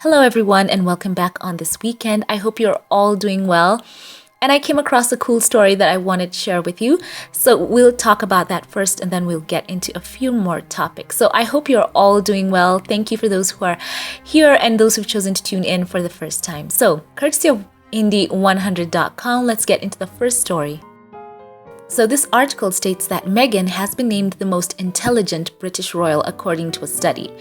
Hello, everyone, and welcome back on this weekend. I hope you're all doing well. And I came across a cool story that I wanted to share with you. So we'll talk about that first, and then we'll get into a few more topics. So I hope you're all doing well. Thank you for those who are here and those who've chosen to tune in for the first time. So, courtesy of Indie100.com, let's get into the first story. So this article states that Meghan has been named the most intelligent British royal according to a study.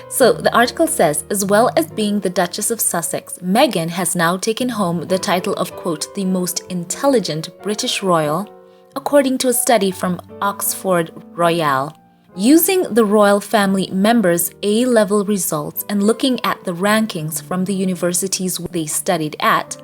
So the article says, as well as being the Duchess of Sussex, Meghan has now taken home the title of, quote, the most intelligent British royal, according to a study from Oxford Royale. Using the royal family members' A-level results and looking at the rankings from the universities they studied at,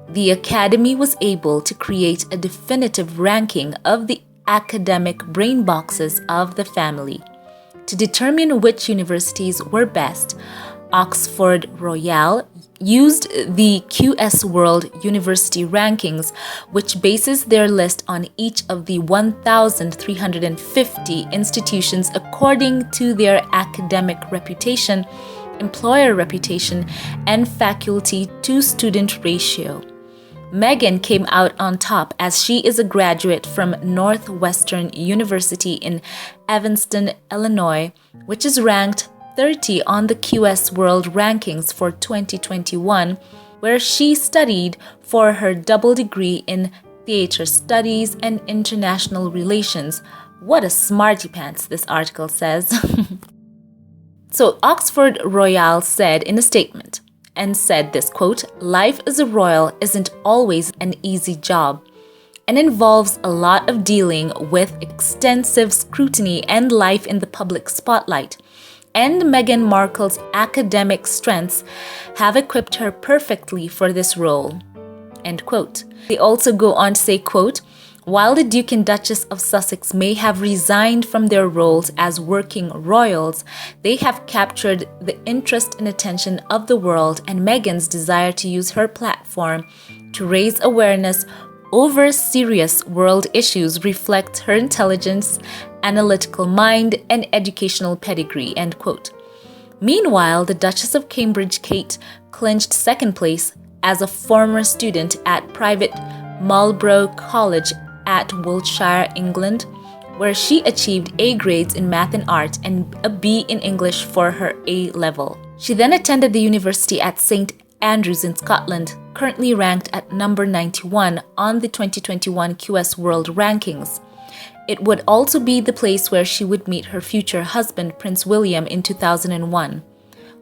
the Academy was able to create a definitive ranking of the academic brain boxes of the family. To determine which universities were best, Oxford Royale used the QS World University Rankings, which bases their list on each of the 1,350 institutions according to their academic reputation, employer reputation, and faculty-to-student ratio. Meghan came out on top as she is a graduate from Northwestern University in Evanston, Illinois, which is ranked 30 on the QS World Rankings for 2021, where she studied for her double degree in theater studies and international relations. What a smarty pants, this article says. So Oxford Royale said in a statement, and said this, quote, life as a royal isn't always an easy job and involves a lot of dealing with extensive scrutiny and life in the public spotlight. And Meghan Markle's academic strengths have equipped her perfectly for this role, end quote. They also go on to say, quote, while the Duke and Duchess of Sussex may have resigned from their roles as working royals, they have captured the interest and attention of the world, and Meghan's desire to use her platform to raise awareness over serious world issues reflects her intelligence, analytical mind, and educational pedigree, end quote. Meanwhile, the Duchess of Cambridge, Kate, clinched second place as a former student at private Marlborough College at Wiltshire, England, where she achieved A grades in math and art and a B in English for her A level. She then attended the university at St. Andrews in Scotland, currently ranked at number 91 on the 2021 QS World Rankings. It would also be the place where she would meet her future husband, Prince William, in 2001.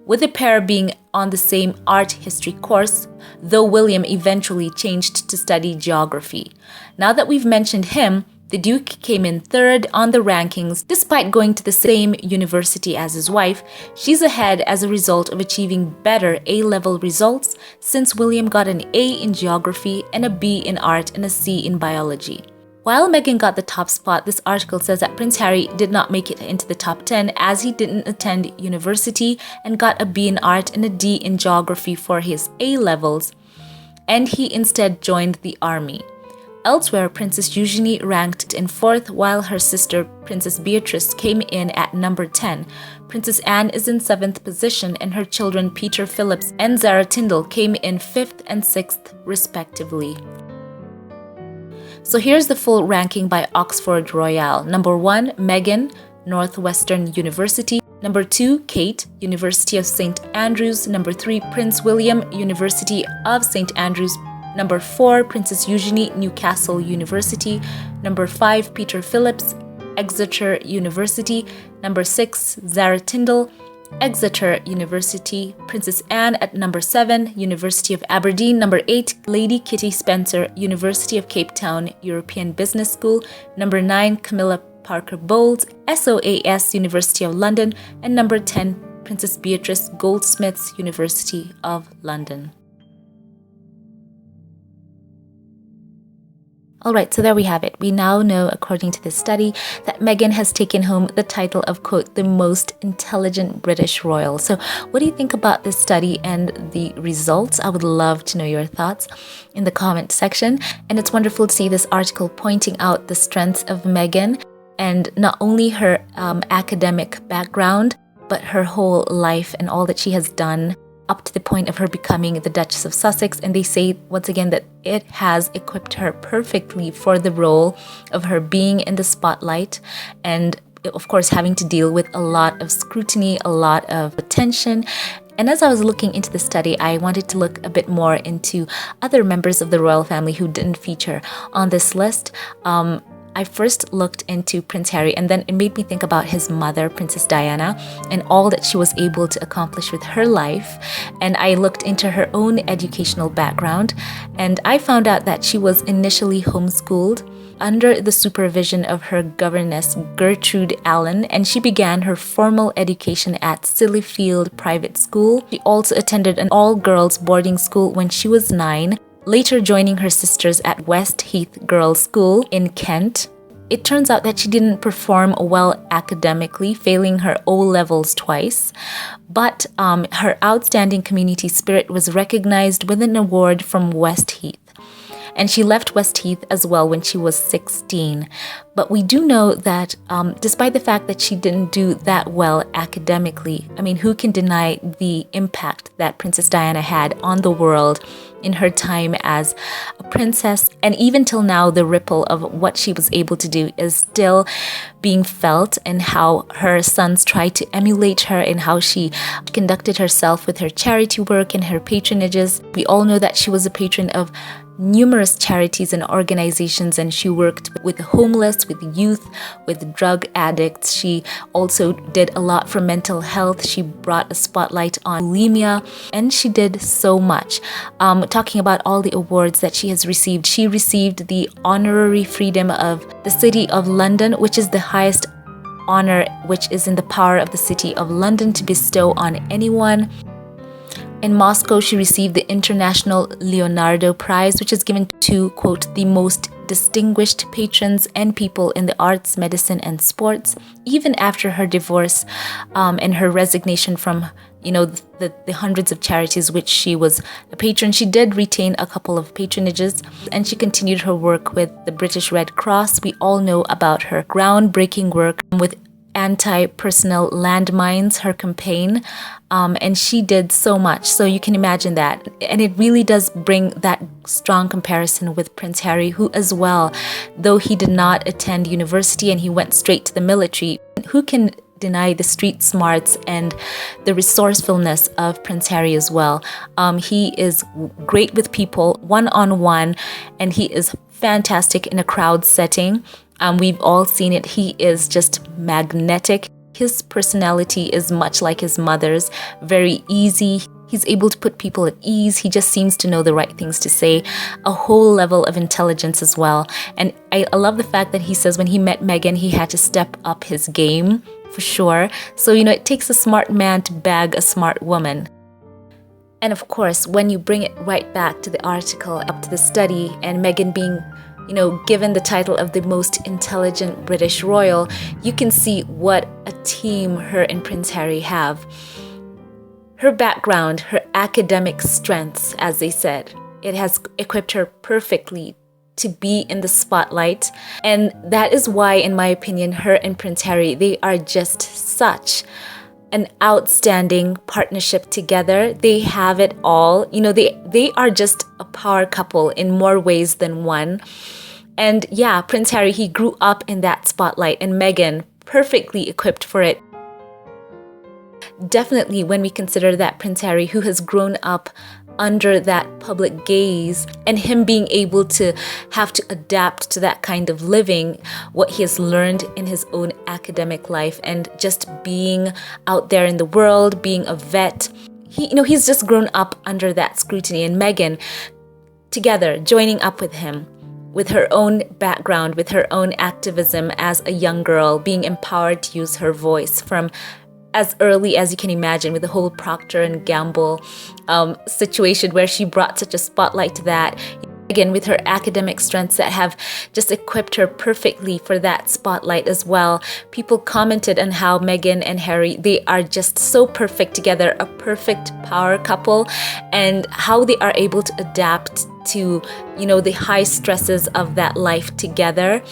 With the pair being on the same art history course, though William eventually changed to study geography. Now that we've mentioned him, the Duke came in third on the rankings despite going to the same university as his wife. She's ahead as a result of achieving better A-level results since William got an A in geography and a B in art and a C in biology. While Meghan got the top spot, this article says that Prince Harry did not make it into the top 10 as he didn't attend university and got a B in art and a D in geography for his A levels, and he instead joined the army. Elsewhere, Princess Eugenie ranked in fourth, while her sister, Princess Beatrice, came in at number 10. Princess Anne is in seventh position, and her children Peter Phillips and Zara Tindall came in fifth and sixth, respectively. So here's the full ranking by Oxford Royale. Number 1, Meghan, Northwestern University. Number 2, Kate, University of St. Andrews. Number 3, Prince William, University of St. Andrews. Number 4, Princess Eugenie, Newcastle University. Number 5, Peter Phillips, Exeter University. Number 6, Zara Tindall, Exeter University. Princess Anne at number 7, University of Aberdeen. Number 8, Lady Kitty Spencer, University of Cape Town, European Business School. Number 9, Camilla Parker Bowles, SOAS, University of London. And number 10, Princess Beatrice Goldsmiths, University of London. Alright, so there we have it. We now know, according to this study, that Meghan has taken home the title of, quote, the most intelligent British royal. So what do you think about this study and the results? I would love to know your thoughts in the comment section. And it's wonderful to see this article pointing out the strengths of Meghan and not only her academic background, but her whole life and all that she has done up to the point of her becoming the Duchess of Sussex. And they say, once again, that it has equipped her perfectly for the role of her being in the spotlight and, of course, having to deal with a lot of scrutiny, a lot of attention. And as I was looking into the study, I wanted to look a bit more into other members of the royal family who didn't feature on this list. I first looked into Prince Harry, and then it made me think about his mother, Princess Diana, and all that she was able to accomplish with her life. And I looked into her own educational background, and I found out that she was initially homeschooled under the supervision of her governess, Gertrude Allen, and she began her formal education at Sillyfield Private School. She also attended an all-girls boarding school when she was 9, later joining her sisters at Westheath Girls' School in Kent. It turns out that she didn't perform well academically, failing her O-levels twice, but her outstanding community spirit was recognized with an award from Westheath. And she left Westheath as well when she was 16. But we do know that despite the fact that she didn't do that well academically, I mean, who can deny the impact that Princess Diana had on the world in her time as a princess? And even till now, the ripple of what she was able to do is still being felt, and how her sons tried to emulate her in how she conducted herself with her charity work and her patronages. We all know that she was a patron of numerous charities and organizations, and she worked with the homeless, with youth, with drug addicts. She also did a lot for mental health. She brought a spotlight on bulimia, and she did so much. Talking about all the awards that she has received, she received the Honorary Freedom of the City of London, which is the highest honor which is in the power of the City of London to bestow on anyone. In Moscow, she received the International Leonardo Prize, which is given to, quote, the most distinguished patrons and people in the arts, medicine, and sports. Even after her divorce and her resignation from, the hundreds of charities which she was a patron, she did retain a couple of patronages, and she continued her work with the British Red Cross. We all know about her groundbreaking work with anti-personnel landmines, her campaign, and she did so much. So you can imagine that. And it really does bring that strong comparison with Prince Harry, who as well, though he did not attend university and he went straight to the military, who can deny the street smarts and the resourcefulness of Prince Harry as well. He is great with people one-on-one, and he is fantastic in a crowd setting. We've all seen it. He is just magnetic. His personality is much like his mother's, very easy. He's able to put people at ease. He just seems to know the right things to say. A whole level of intelligence as well. And I love the fact that he says when he met Meghan, he had to step up his game, for sure. So, it takes a smart man to bag a smart woman. And of course, when you bring it right back to the article, up to the study, and Meghan being given the title of the most intelligent British royal, you can see what a team her and Prince Harry have. Her background, her academic strengths, as they said, it has equipped her perfectly to be in the spotlight. And that is why, in my opinion, her and Prince Harry, they are just such an outstanding partnership together. They have it all. They are just a power couple in more ways than one. And yeah, Prince Harry, he grew up in that spotlight, and Meghan perfectly equipped for it. Definitely when we consider that Prince Harry, who has grown up under that public gaze, and him being able to have to adapt to that kind of living, what he has learned in his own academic life, and just being out there in the world, being a vet. He's just grown up under that scrutiny. And Meghan, together, joining up with him, with her own background, with her own activism as a young girl, being empowered to use her voice from as early as you can imagine, with the whole Procter and Gamble situation where she brought such a spotlight to that. Again, with her academic strengths that have just equipped her perfectly for that spotlight as well. People commented on how Meghan and Harry, they are just so perfect together, a perfect power couple, and how they are able to adapt to, the high stresses of that life together.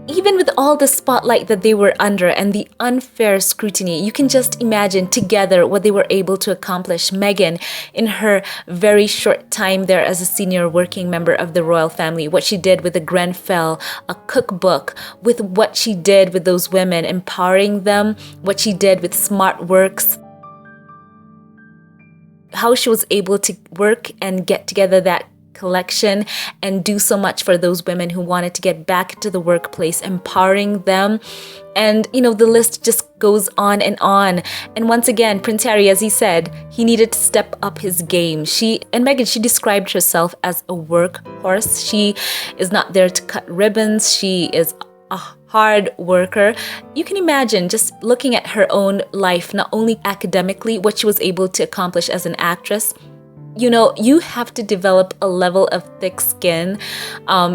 even with all the spotlight that they were under and the unfair scrutiny, you can just imagine together what they were able to accomplish. Meghan, in her very short time there as a senior working member of the royal family, what she did with the Grenfell, a cookbook, with what she did with those women, empowering them, what she did with Smart Works, how she was able to work and get together that collection and do so much for those women who wanted to get back to the workplace, empowering them. And, the list just goes on and on. And once again, Prince Harry, as he said, he needed to step up his game. Meghan, she described herself as a workhorse. She is not there to cut ribbons. She is a hard worker. You can imagine just looking at her own life, not only academically, what she was able to accomplish as an actress. You have to develop a level of thick skin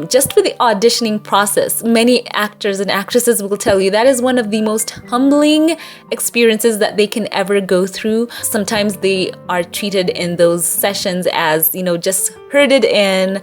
just for the auditioning process. Many actors and actresses will tell you that is one of the most humbling experiences that they can ever go through. Sometimes they are treated in those sessions as, just herded in,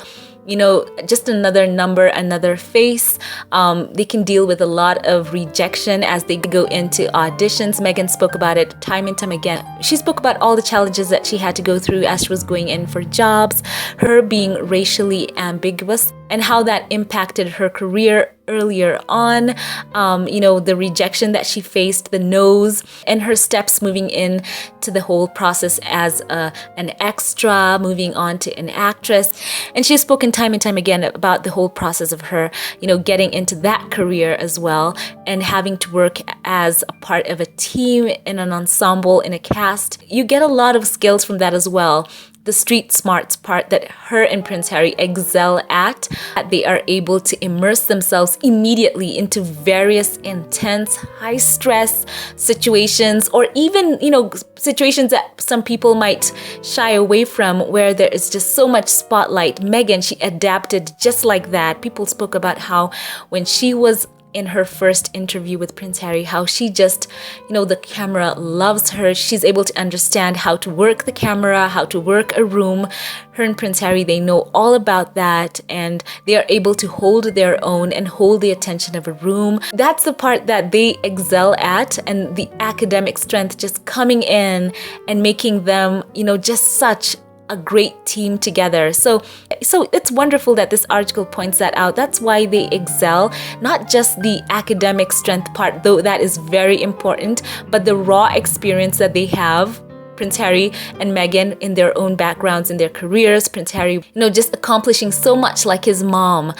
just another number, another face. They can deal with a lot of rejection as they go into auditions. Meghan spoke about it time and time again. She spoke about all the challenges that she had to go through as she was going in for jobs, her being racially ambiguous, and how that impacted her career earlier on, the rejection that she faced, the no's, and her steps moving in to the whole process as an extra, moving on to an actress. And she's spoken time and time again about the whole process of her, getting into that career as well, and having to work as a part of a team, in an ensemble, in a cast. You get a lot of skills from that as well. The street smarts part that her and Prince Harry excel at. They are able to immerse themselves immediately into various intense, high-stress situations, or even, situations that some people might shy away from, where there is just so much spotlight. Meghan, she adapted just like that. People spoke about how when she was in her first interview with Prince Harry, how she just, the camera loves her. She's able to understand how to work the camera, how to work a room. Her and Prince Harry, they know all about that, and they are able to hold their own and hold the attention of a room. That's the part that they excel at, and the academic strength just coming in and making them, just such a great team together. So it's wonderful that this article points that out. That's why they excel, not just the academic strength part, though that is very important, but the raw experience that they have. Prince Harry and Meghan, in their own backgrounds, in their careers. Prince Harry, just accomplishing so much like his mom.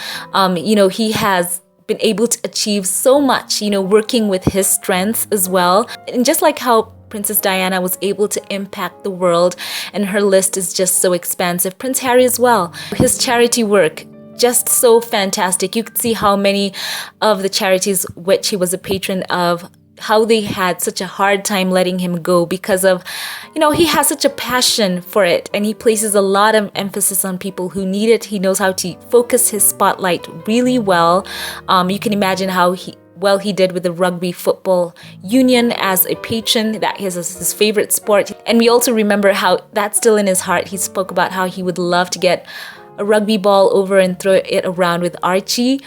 He has been able to achieve so much, working with his strengths as well. And just like how Princess Diana was able to impact the world, and her list is just so expansive. Prince Harry as well. His charity work, just so fantastic. You could see how many of the charities which he was a patron of, how they had such a hard time letting him go because of, he has such a passion for it, and he places a lot of emphasis on people who need it. He knows how to focus his spotlight really well. You can imagine how he did with the Rugby Football Union as a patron. That is his favorite sport. And we also remember how that's still in his heart. He spoke about how he would love to get a rugby ball over and throw it around with Archie.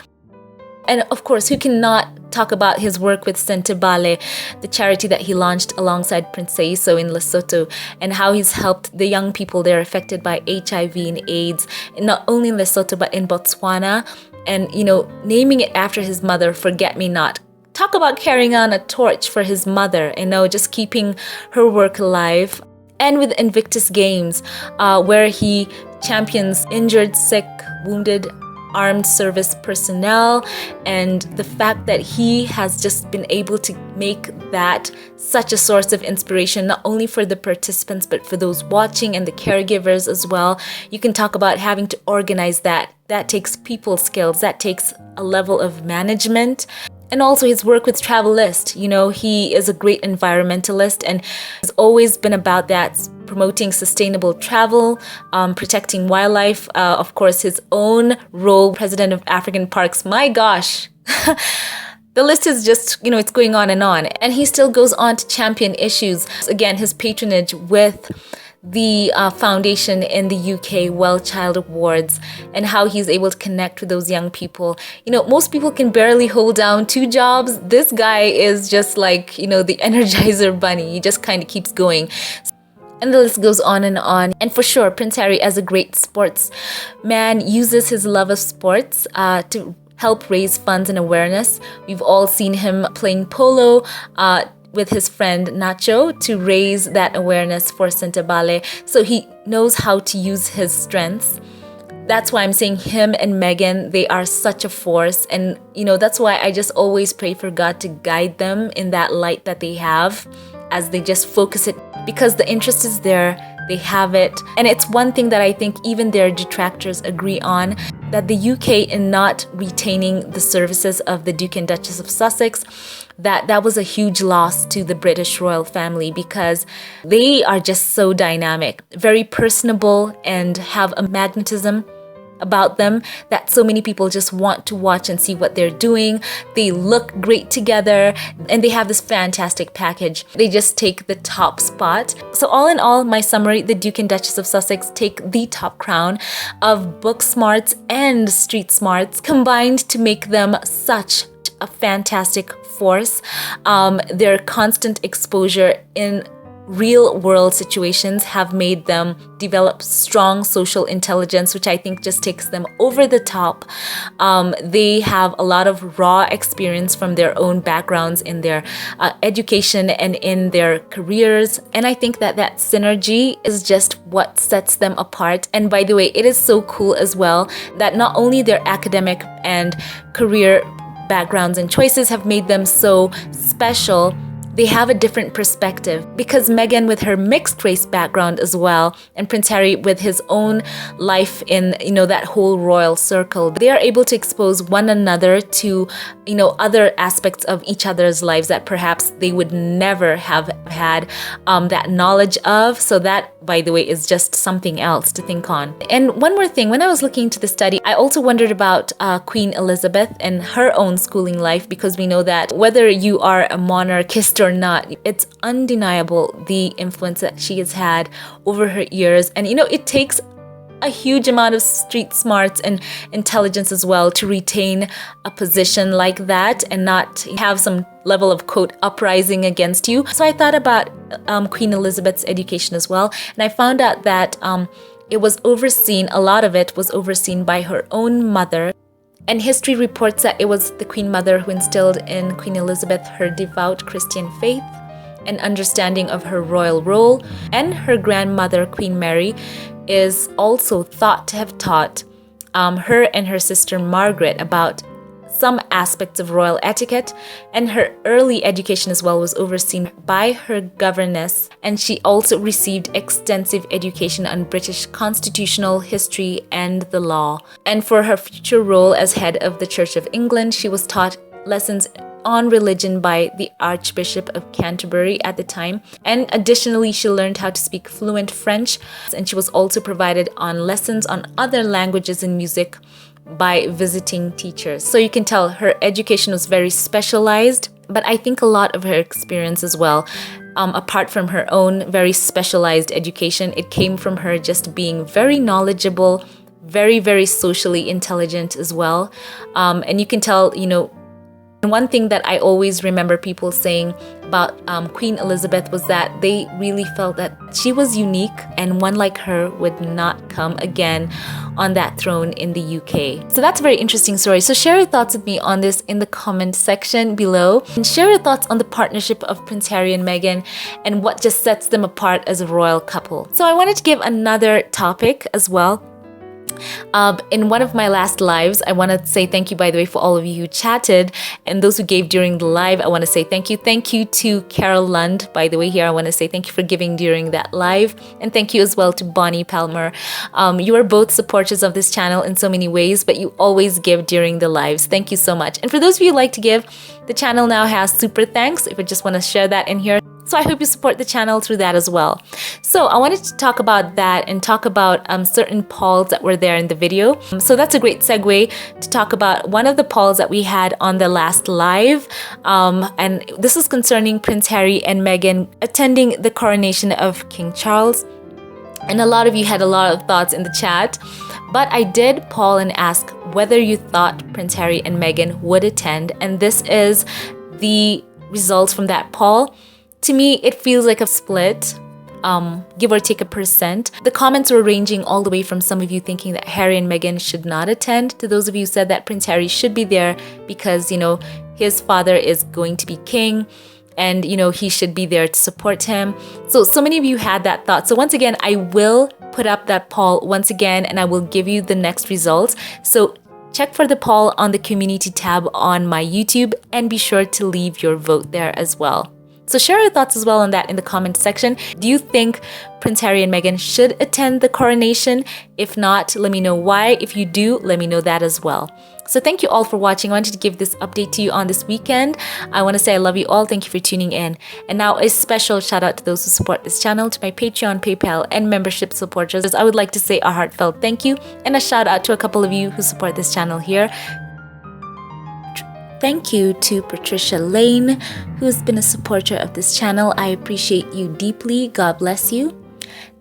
And of course, who cannot talk about his work with Sentebale, the charity that he launched alongside Prince Seiso in Lesotho, and how he's helped the young people there affected by HIV and AIDS, and not only in Lesotho, but in Botswana. And, naming it after his mother, Forget Me Not. Talk about carrying on a torch for his mother, just keeping her work alive. And with Invictus Games, where he champions injured, sick, wounded, armed service personnel, and the fact that he has just been able to make that such a source of inspiration, not only for the participants, but for those watching and the caregivers as well. You can talk about having to organize that. That takes people skills. That takes a level of management. And also his work with Travelist. He is a great environmentalist and has always been about that, promoting sustainable travel, protecting wildlife. Of course, his own role, president of African Parks. My gosh, the list is just, it's going on. And he still goes on to champion issues. Again, his patronage with the foundation in the UK, Well Child Awards, and how he's able to connect with those young people. Most people can barely hold down 2 jobs. This guy is just like, the Energizer Bunny. He just kind of keeps going. And the list goes on and on. And for sure, Prince Harry, as a great sportsman, uses his love of sports to help raise funds and awareness. We've all seen him playing polo with his friend Nacho to raise that awareness for Sintabale. So he knows how to use his strengths. That's why I'm saying him and Meghan, they are such a force. And, that's why I just always pray for God to guide them in that light that they have as they just focus it, because the interest is there, they have it. And it's one thing that I think even their detractors agree on, that the UK in not retaining the services of the Duke and Duchess of Sussex, that was a huge loss to the British royal family, because they are just so dynamic, very personable, and have a magnetism about them that so many people just want to watch and see what they're doing. They look great together, and they have this fantastic package. They just take the top spot. So all in all, my summary, the Duke and Duchess of Sussex take the top crown of book smarts and street smarts combined to make them such a fantastic force. Their constant exposure in real world situations have made them develop strong social intelligence, which I think just takes them over the top. They have a lot of raw experience from their own backgrounds in their education and in their careers. And I think that synergy is just what sets them apart. And by the way, it is so cool as well that not only their academic and career backgrounds and choices have made them so special, they have a different perspective, because Meghan, with her mixed race background as well, and Prince Harry with his own life in, that whole royal circle, they are able to expose one another to, other aspects of each other's lives that perhaps they would never have had that knowledge of. So that, by the way, is just something else to think on. And one more thing, when I was looking into the study, I also wondered about Queen Elizabeth and her own schooling life, because we know that whether you are a monarchist or not, it's undeniable the influence that she has had over her years. And it takes a huge amount of street smarts and intelligence as well to retain a position like that and not have some level of, quote, uprising against you. So I thought about Queen Elizabeth's education as well, and I found out that it was overseen, a lot of it was overseen by her own mother. And history reports that it was the Queen Mother who instilled in Queen Elizabeth her devout Christian faith and understanding of her royal role. And her grandmother, Queen Mary, is also thought to have taught her and her sister Margaret about some aspects of royal etiquette, and her early education as well was overseen by her governess, and she also received extensive education on British constitutional history and the law. And for her future role as head of the Church of England, she was taught lessons on religion by the Archbishop of Canterbury at the time. And additionally, she learned how to speak fluent French, and she was also provided on lessons on other languages and music by visiting teachers. So you can tell her education was very specialized, but I think a lot of her experience as well, apart from her own very specialized education, it came from her just being very knowledgeable, very, very socially intelligent as well. And you can tell, one thing that I always remember people saying about Queen Elizabeth was that they really felt that she was unique and one like her would not come again on that throne in the UK. So that's a very interesting story. So share your thoughts with me on this in the comment section below, and share your thoughts on the partnership of Prince Harry and Meghan and what just sets them apart as a royal couple. So I wanted to give another topic as well. In one of my last lives, I want to say thank you, by the way, for all of you who chatted and those who gave during the live. I want to say thank you. Thank you to Carol Lund, by the way, here. I want to say thank you for giving during that live. And thank you as well to Bonnie Palmer. You are both supporters of this channel in so many ways, but you always give during the lives. Thank you so much. And for those of you who like to give, the channel now has super thanks, if I just want to share that in here. So I hope you support the channel through that as well. So I wanted to talk about that and talk about certain polls that were there in the video. So that's a great segue to talk about one of the polls that we had on the last live. And this is concerning Prince Harry and Meghan attending the coronation of King Charles. And a lot of you had a lot of thoughts in the chat. But I did poll and ask whether you thought Prince Harry and Meghan would attend. And this is the results from that poll. To me, it feels like a split, give or take a percent. The comments were ranging all the way from some of you thinking that Harry and Meghan should not attend, to those of you who said that Prince Harry should be there because, his father is going to be king and, he should be there to support him. So many of you had that thought. So once again, I will put up that poll once again and I will give you the next results. So check for the poll on the community tab on my YouTube and be sure to leave your vote there as well. So share your thoughts as well on that in the comment section. Do you think Prince Harry and Meghan should attend the coronation? If not, let me know why. If you do, let me know that as well. So thank you all for watching. I wanted to give this update to you on this weekend. I want to say I love you all. Thank you for tuning in. And now a special shout out to those who support this channel, to my Patreon, PayPal, and membership supporters. I would like to say a heartfelt thank you and a shout out to a couple of you who support this channel here. Thank you to Patricia Lane, who has been a supporter of this channel. I appreciate you deeply. God bless you.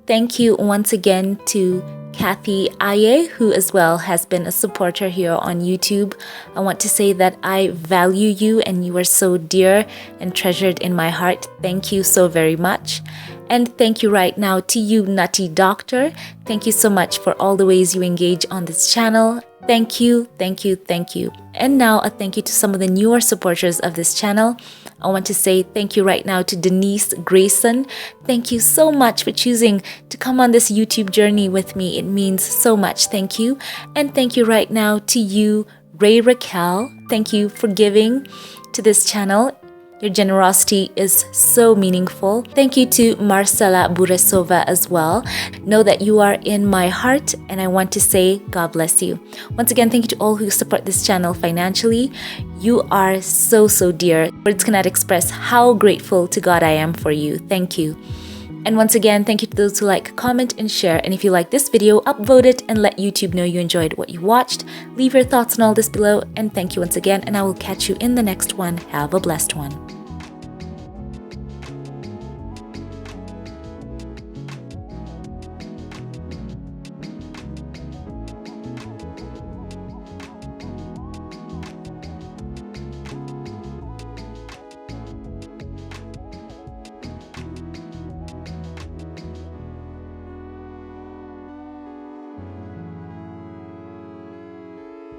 Thank you once again to Kathy Aye, who as well has been a supporter here on YouTube. I want to say that I value you and you are so dear and treasured in my heart. Thank you so very much. And thank you right now to you, Nutty Doctor. Thank you so much for all the ways you engage on this channel. Thank you, thank you, thank you. And now a thank you to some of the newer supporters of this channel. I want to say thank you right now to Denise Grayson. Thank you so much for choosing to come on this YouTube journey with me. It means so much. Thank you. And thank you right now to you, Ray Raquel. Thank you for giving to this channel. Your generosity is so meaningful. Thank you to Marcela Buresova as well. Know that you are in my heart and I want to say God bless you. Once again, thank you to all who support this channel financially. You are so, so dear. Words cannot express how grateful to God I am for you. Thank you. And once again, thank you to those who like, comment, and share. And if you like this video, upvote it and let YouTube know you enjoyed what you watched. Leave your thoughts on all this below. And thank you once again, and I will catch you in the next one. Have a blessed one.